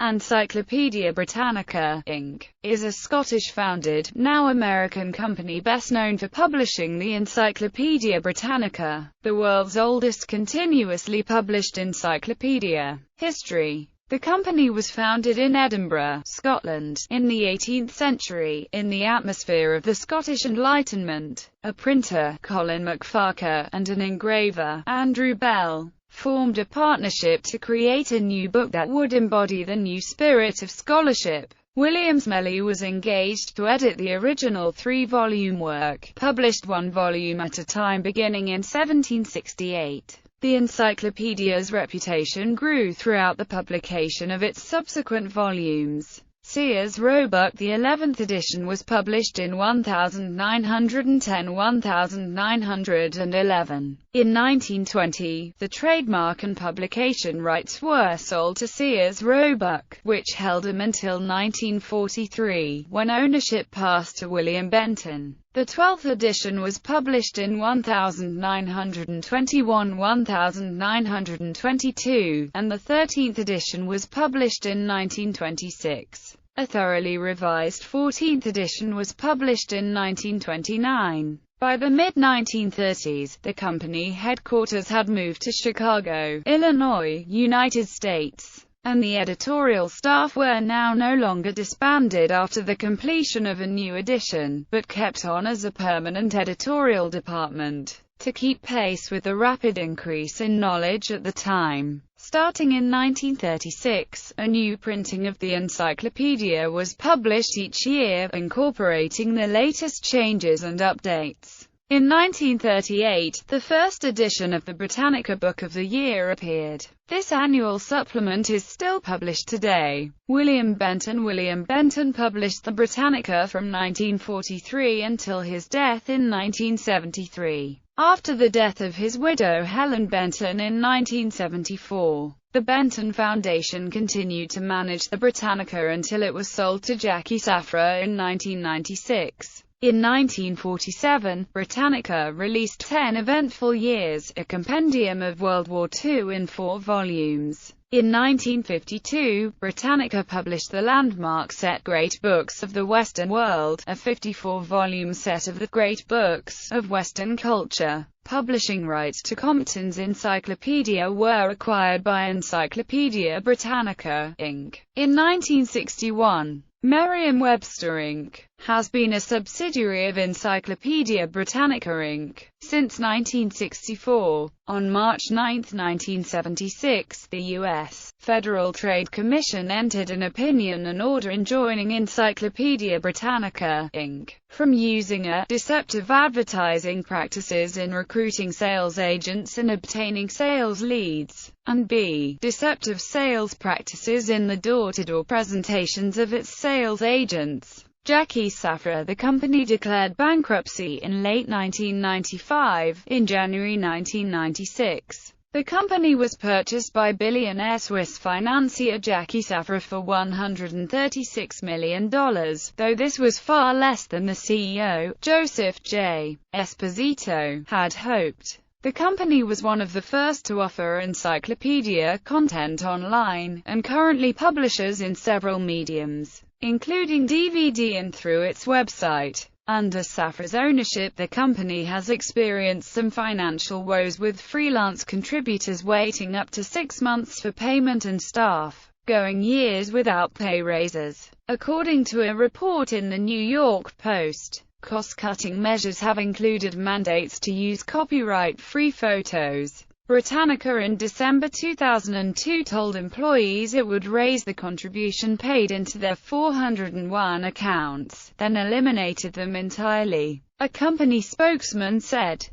Encyclopædia Britannica, Inc., is a Scottish-founded, now American company best known for publishing the Encyclopædia Britannica, the world's oldest continuously published encyclopedia. History. The company was founded in Edinburgh, Scotland, in the 18th century, in the atmosphere of the Scottish Enlightenment. A printer, Colin MacFarquhar, and an engraver, Andrew Bell, formed a partnership to create a new book that would embody the new spirit of scholarship. William Smellie was engaged to edit the original 3-volume work, published one volume at a time beginning in 1768. The encyclopedia's reputation grew throughout the publication of its subsequent volumes. Sears Roebuck, the 11th edition, was published in 1910–1911. In 1920, the trademark and publication rights were sold to Sears Roebuck, which held them until 1943, when ownership passed to William Benton. The 12th edition was published in 1921–1922, and the 13th edition was published in 1926. A thoroughly revised 14th edition was published in 1929. By the mid-1930s, the company headquarters had moved to Chicago, Illinois, United States, and the editorial staff were now no longer disbanded after the completion of a new edition, but kept on as a permanent editorial department, to keep pace with the rapid increase in knowledge at the time. Starting in 1936, a new printing of the encyclopedia was published each year, incorporating the latest changes and updates. In 1938, the first edition of the Britannica Book of the Year appeared. This annual supplement is still published today. William Benton published the Britannica from 1943 until his death in 1973. After the death of his widow Helen Benton in 1974, the Benton Foundation continued to manage the Britannica until it was sold to Jackie Safra in 1996. In 1947, Britannica released 10 Eventful Years, a compendium of World War II in 4 volumes. In 1952, Britannica published the landmark set Great Books of the Western World, a 54-volume set of the Great Books of Western Culture. Publishing rights to Compton's encyclopedia were acquired by Encyclopædia Britannica, Inc. In 1961. Merriam-Webster Inc. has been a subsidiary of Encyclopædia Britannica Inc. since 1964. On March 9, 1976, the U.S. Federal Trade Commission entered an opinion and order enjoining Encyclopædia Britannica, Inc. from using a deceptive advertising practices in recruiting sales agents and obtaining sales leads, and b. deceptive sales practices in the door-to-door presentations of its sales agents. Jackie Safra. The company declared bankruptcy in late 1995. In January 1996, the company was purchased by billionaire Swiss financier Jackie Safra for $136 million, though this was far less than the CEO, Joseph J. Esposito, had hoped. The company was one of the first to offer encyclopedia content online, and currently publishes in several mediums, including DVD and through its website. Under Safra's ownership, the company has experienced some financial woes, with freelance contributors waiting up to 6 months for payment and staff going years without pay raises. According to a report in the New York Post, cost-cutting measures have included mandates to use copyright-free photos. Britannica in December 2002 told employees it would raise the contribution paid into their 401 accounts, then eliminated them entirely. A company spokesman said,